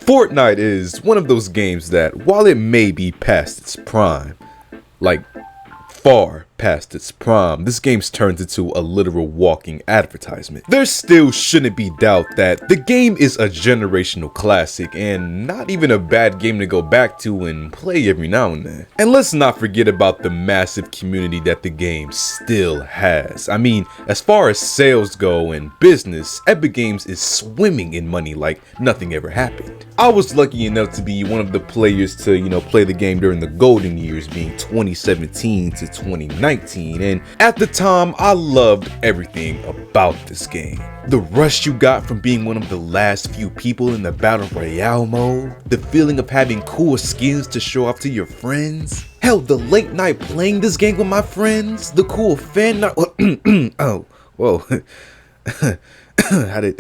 Fortnite is one of those games that, while it may be past its prime, like far past its prime, this game's turned into a literal walking advertisement. There still shouldn't be doubt that the game is a generational classic and not even a bad game to go back to and play every now and then. And let's not forget about the massive community that the game still has. I mean, as far as sales go and business, Epic Games is swimming in money like nothing ever happened. I was lucky enough to be one of the players to, play the game during the golden years, being 2017 to 2019. And at the time, I loved everything about this game. The rush you got from being one of the last few people in the battle royale mode, the feeling of having cool skins to show off to your friends, hell, the late night playing this game with my friends, the cool fan oh, whoa, how did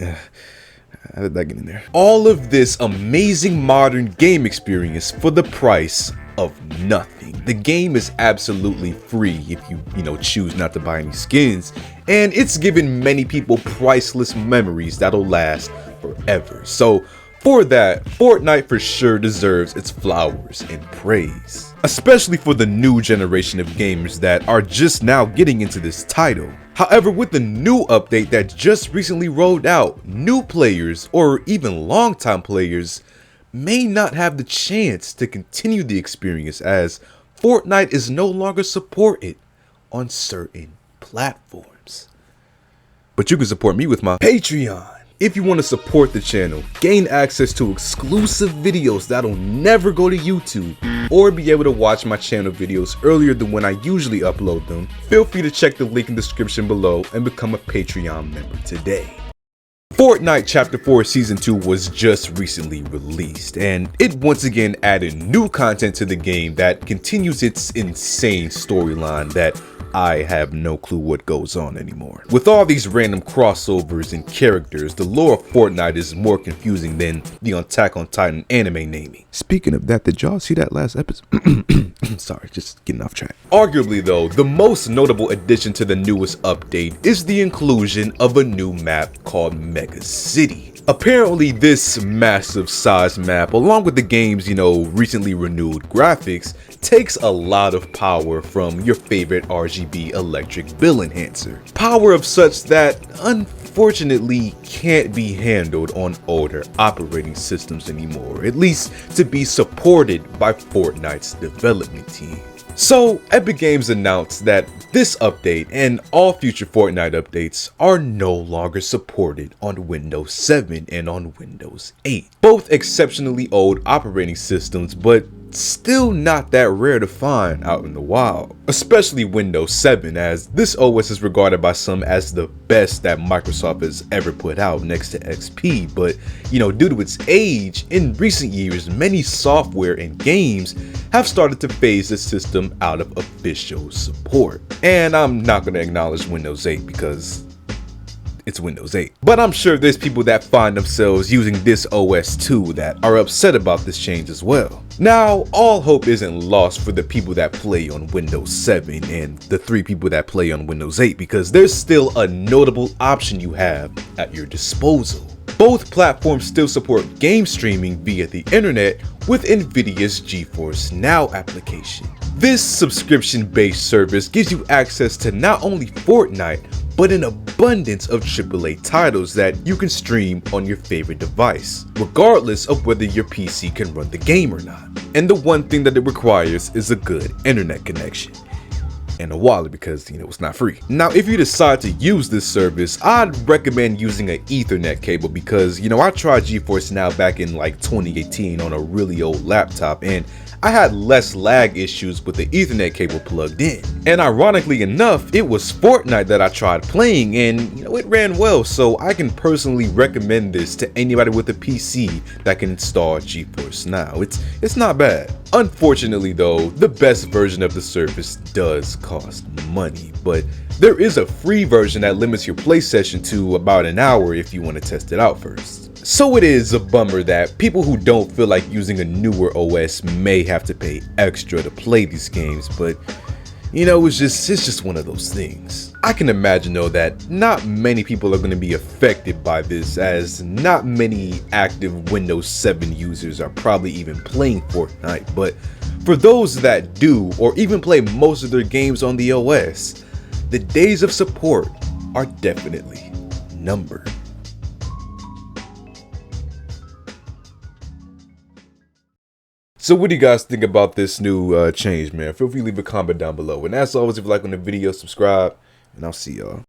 that get in there? All of this amazing modern game experience for the price of nothing. The game is absolutely free if you choose not to buy any skins, and it's given many people priceless memories that'll last forever. So for that, Fortnite for sure deserves its flowers and praise, especially for the new generation of gamers that are just now getting into this title. However, with the new update that just recently rolled out, new players or even longtime players may not have the chance to continue the experience, as Fortnite is no longer supported on certain platforms. But you can support me with my Patreon. If you want to support the channel, gain access to exclusive videos that'll never go to YouTube, or be able to watch my channel videos earlier than when I usually upload them, feel free to check the link in the description below and become a Patreon member today. Fortnite Chapter 4 Season 2 was just recently released, and it once again added new content to the game that continues its insane storyline that I have no clue what goes on anymore. With all these random crossovers and characters, the lore of Fortnite is more confusing than the Attack on Titan anime naming. Speaking of that, did y'all see that last episode? Sorry, just getting off track. Arguably though, the most notable addition to the newest update is the inclusion of a new map called Mega City. Apparently this massive size map, along with the game's, recently renewed graphics, takes a lot of power from your favorite RGB electric bill enhancer. Power of such that unfortunately can't be handled on older operating systems anymore, at least to be supported by Fortnite's development team. So Epic Games announced that this update and all future Fortnite updates are no longer supported on Windows 7 and on Windows 8. Both exceptionally old operating systems, but still not that rare to find out in the wild. Especially Windows 7, as this OS is regarded by some as the best that Microsoft has ever put out next to XP, but due to its age, in recent years many software and games have started to phase the system out of official support. And I'm not going to acknowledge Windows 8 because it's Windows 8. But I'm sure there's people that find themselves using this OS too that are upset about this change as well. Now, all hope isn't lost for the people that play on Windows 7 and the 3 people that play on Windows 8, because there's still a notable option you have at your disposal. Both platforms still support game streaming via the internet with NVIDIA's GeForce Now application. This subscription-based service gives you access to not only Fortnite, but an abundance of AAA titles that you can stream on your favorite device, regardless of whether your PC can run the game or not. And the one thing that it requires is a good internet connection. And a wallet, because it's not free. Now if you decide to use this service, I'd recommend using an Ethernet cable, because I tried GeForce Now back in like 2018 on a really old laptop, and I had less lag issues with the Ethernet cable plugged in. And ironically enough, it was Fortnite that I tried playing, and it ran well, so I can personally recommend this to anybody with a PC that can install GeForce Now. It's not bad. Unfortunately though, the best version of the service does cost money, but there is a free version that limits your play session to about an hour if you want to test it out first. So it is a bummer that people who don't feel like using a newer OS may have to pay extra to play these games, but You know, it's just one of those things. I can imagine though that not many people are going to be affected by this, as not many active Windows 7 users are probably even playing Fortnite, but for those that do, or even play most of their games on the OS, the days of support are definitely numbered. So what do you guys think about this new change, man? Feel free to leave a comment down below. And as always, if you like on the video, subscribe, and I'll see y'all.